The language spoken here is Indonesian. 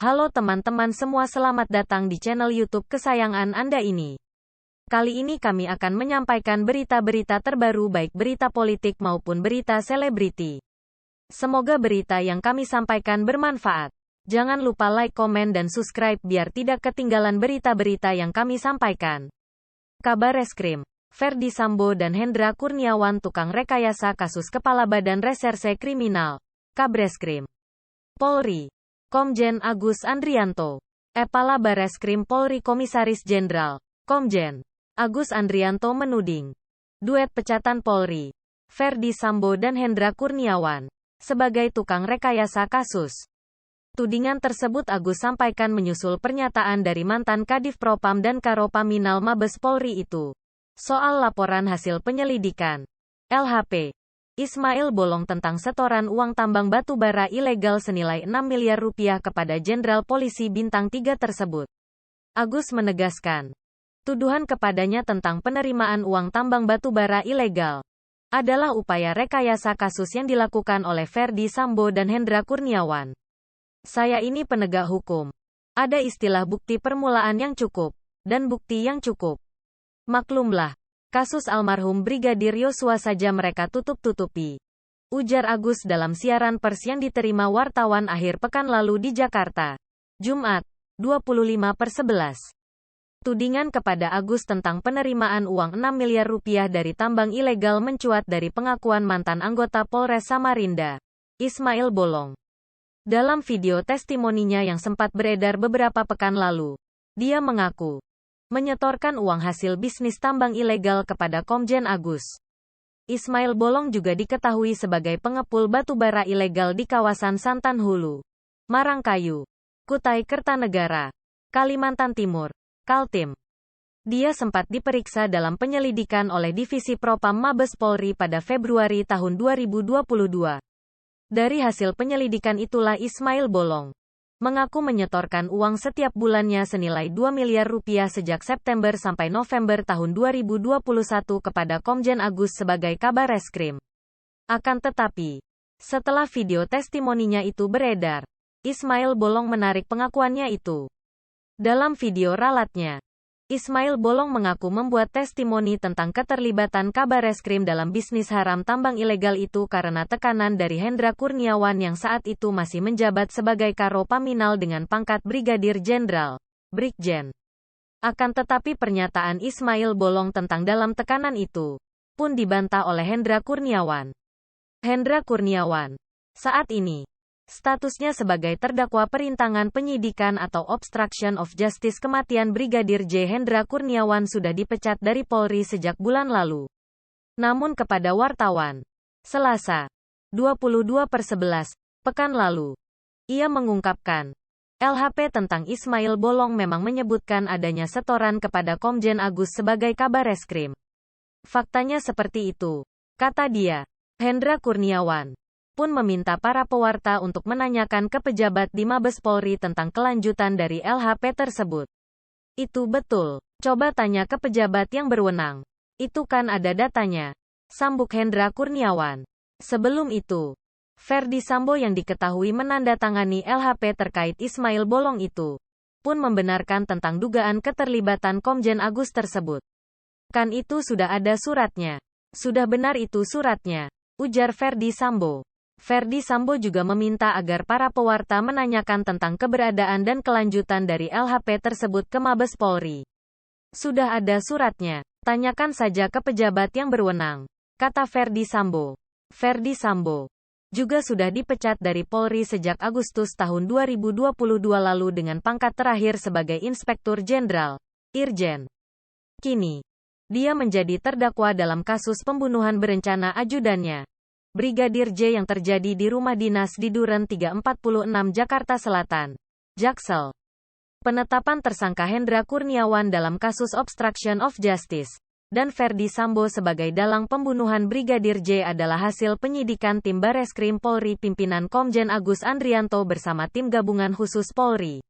Halo teman-teman semua, selamat datang di channel YouTube kesayangan Anda ini. Kali ini kami akan menyampaikan berita-berita terbaru baik berita politik maupun berita selebriti. Semoga berita yang kami sampaikan bermanfaat. Jangan lupa like, komen, dan subscribe biar tidak ketinggalan berita-berita yang kami sampaikan. Kabar Reskrim, Ferdy Sambo dan Hendra Kurniawan tukang rekayasa kasus Kepala Badan Reserse Kriminal, Kabreskrim Polri, Komjen Agus Andrianto, Kepala Bareskrim Polri Komisaris Jenderal, Komjen Agus Andrianto menuding duet pecatan Polri, Ferdy Sambo dan Hendra Kurniawan, sebagai tukang rekayasa kasus. Tudingan tersebut Agus sampaikan menyusul pernyataan dari mantan Kadif Propam dan Karopaminal Mabes Polri itu, soal laporan hasil penyelidikan LHP Ismail Bolong tentang setoran uang tambang batu bara ilegal senilai 6 miliar rupiah kepada Jenderal Polisi Bintang 3 tersebut. Agus menegaskan, tuduhan kepadanya tentang penerimaan uang tambang batu bara ilegal adalah upaya rekayasa kasus yang dilakukan oleh Ferdy Sambo dan Hendra Kurniawan. Saya ini penegak hukum. Ada istilah bukti permulaan yang cukup, dan bukti yang cukup. Maklumlah, kasus almarhum Brigadir Yosua saja mereka tutup-tutupi, ujar Agus dalam siaran pers yang diterima wartawan akhir pekan lalu di Jakarta, Jumat, 25/11. Tudingan kepada Agus tentang penerimaan uang 6 miliar rupiah dari tambang ilegal mencuat dari pengakuan mantan anggota Polres Samarinda, Ismail Bolong. Dalam video testimoninya yang sempat beredar beberapa pekan lalu, dia mengaku menyetorkan uang hasil bisnis tambang ilegal kepada Komjen Agus. Ismail Bolong juga diketahui sebagai pengepul batu bara ilegal di kawasan Santan Hulu, Marangkayu, Kutai Kertanegara, Kalimantan Timur, Kaltim. Dia sempat diperiksa dalam penyelidikan oleh Divisi Propam Mabes Polri pada Februari tahun 2022. Dari hasil penyelidikan itulah Ismail Bolong mengaku menyetorkan uang setiap bulannya senilai 2 miliar rupiah sejak September sampai November tahun 2021 kepada Komjen Agus sebagai Kabar Reskrim. Akan tetapi, setelah video testimoninya itu beredar, Ismail Bolong menarik pengakuannya itu. Dalam video ralatnya, Ismail Bolong mengaku membuat testimoni tentang keterlibatan Kabar Reskrim dalam bisnis haram tambang ilegal itu karena tekanan dari Hendra Kurniawan yang saat itu masih menjabat sebagai Karopaminal dengan pangkat Brigadir Jenderal, Brigjen. Akan tetapi pernyataan Ismail Bolong tentang dalam tekanan itu pun dibantah oleh Hendra Kurniawan. Hendra Kurniawan saat ini statusnya sebagai terdakwa perintangan penyidikan atau obstruction of justice kematian Brigadir J. Hendra Kurniawan sudah dipecat dari Polri sejak bulan lalu. Namun kepada wartawan, Selasa, 22/11, pekan lalu, ia mengungkapkan, LHP tentang Ismail Bolong memang menyebutkan adanya setoran kepada Komjen Agus sebagai Kabar Reskrim. Faktanya seperti itu, kata dia. Hendra Kurniawan pun meminta para pewarta untuk menanyakan ke pejabat di Mabes Polri tentang kelanjutan dari LHP tersebut. Itu betul. Coba tanya ke pejabat yang berwenang. Itu kan ada datanya, sambung Hendra Kurniawan. Sebelum itu, Ferdy Sambo yang diketahui menandatangani LHP terkait Ismail Bolong itu pun membenarkan tentang dugaan keterlibatan Komjen Agus tersebut. Kan itu sudah ada suratnya. Sudah benar itu suratnya, ujar Ferdy Sambo. Ferdy Sambo juga meminta agar para pewarta menanyakan tentang keberadaan dan kelanjutan dari LHP tersebut ke Mabes Polri. Sudah ada suratnya, tanyakan saja ke pejabat yang berwenang, kata Ferdy Sambo. Ferdy Sambo juga sudah dipecat dari Polri sejak Agustus tahun 2022 lalu dengan pangkat terakhir sebagai Inspektur Jenderal, Irjen. Kini, dia menjadi terdakwa dalam kasus pembunuhan berencana ajudannya, Brigadir J yang terjadi di rumah dinas di Duren 346 Jakarta Selatan, Jaksel. Penetapan tersangka Hendra Kurniawan dalam kasus obstruction of justice dan Ferdy Sambo sebagai dalang pembunuhan Brigadir J adalah hasil penyidikan tim Bareskrim Polri pimpinan Komjen Agus Andrianto bersama tim gabungan khusus Polri.